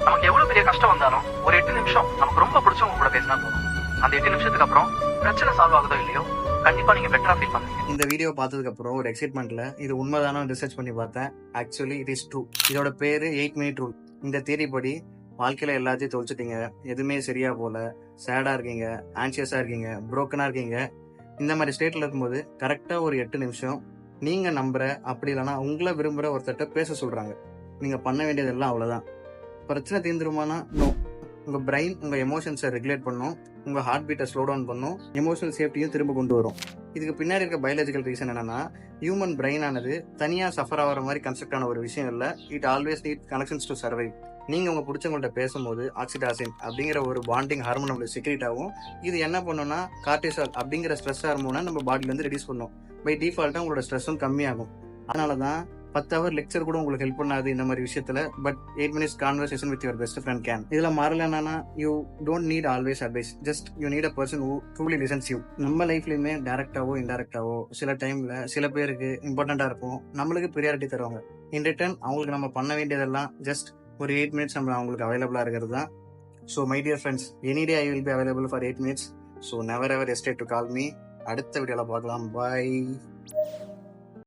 நமக்கு எவ்வளவு பெரிய கஷ்டம் வந்தாலும் ஒரு 8 நிமிஷம் நமக்கு ரொம்ப பிடிச்சவங்க கூட பேசினா போதும். அந்த 8 நிமிஷத்துக்கு அப்புறம் பிரச்சனை சால்வ் ஆகுதோ இல்லையோ, கண்டிப்பா நீங்க பெட்டரா ஃபீல் பண்ணுவீங்க. இந்த வீடியோ பார்த்ததுக்கு அப்புறம் ஒரு எக்ஸைட்மெண்ட்ல இது உண்மைதானு ரிசர்ச் பண்ணி பார்த்தேன். Actually it is true. இதோட பேரு 8 மினிட் ரூல். இந்த தியரி படி வாழ்க்கையில எல்லாத்தையும் தொலைச்சிட்டீங்க, எதுவுமே சரியா போல, சேடா இருக்கீங்க, ஆன்சியஸா இருக்கீங்க, புரோக்கனா இருக்கீங்க, இந்த மாதிரி ஸ்டேட்ல இருக்கும்போது கரெக்டா ஒரு 8 நிமிஷம் நீங்க நம்புற, அப்படி இல்லைன்னா உங்களை விரும்புற ஒருத்தட்ட பேச சொல்றாங்க. நீங்க பண்ண வேண்டியதெல்லாம் அவ்வளவுதான். பிரச்சனை தீர்ந்துருமானா நோ. உங்க பிரெயின் உங்க எமோஷன்ஸை ரெகுலேட் பண்ணும், உங்க ஹார்ட் பீட்டை ஸ்லோ டவுன் பண்ணும், எமோஷனல் சேஃப்டியும் திரும்ப கொண்டு வரும். இதுக்கு பின்னாடி இருக்க பயாலஜிக்கல் ரீசன் என்னன்னா, ஹியூமன் பிரெயின் ஆனது தனியா சஃபர் ஆகிற மாதிரி கன்ஸ்ட்ரக்ட் ஆன ஒரு விஷயம் இல்லை. It always NEET connections to survive. நீங்க உங்க பிடிச்சவங்கள்ட்ட பேசும்போது ஆக்சிடாசின் அப்படிங்கிற ஒரு பாண்டிங் ஹார்மோன் நம்மளுக்கு செக்ரேட் ஆகும். இது என்ன பண்ணும்னா, கார்டிசால் அப்படிங்கிற ஸ்ட்ரெஸ் ஹார்மோனை நம்ம பாடியில இருந்து ரெடியூஸ் பண்ணும். பை டிஃபால்ட்டா உங்களோட ஸ்ட்ரெஸ்ஸும் கம்மியாகும். அதனாலதான் 10 ஹவர் லெக்சர் கூட உங்களுக்கு ஹெல்ப் பண்ணாது இந்த மாதிரி விஷயத்துல. But 8 minutes conversation with your best friend can. இதுல மாறல என்னன்னா, you don't need always advice, just you need a person who truly listens you. நம்ம லைஃப்லயுமே டைரக்டாவோ இன்டைரக்டாவோ சில டைம்ல சில பேருக்கு இம்பார்ட்டண்டா இருக்கும், நம்மளுக்கு ப்ரியாரிட்டி தருவாங்க. இன் ரிட்டர்ன் அவங்களுக்கு நம்ம பண்ண வேண்டியதெல்லாம் ஜஸ்ட் ஒரு 8 மினிட்ஸ் நம்ம அவங்களுக்கு அவைலபிளா இருக்கிறது தான். So my dear friends, any day I will be available for 8 minutes. So never ever estate to call me. அடுத்த வீடியோல பார்க்கலாம். பாய்.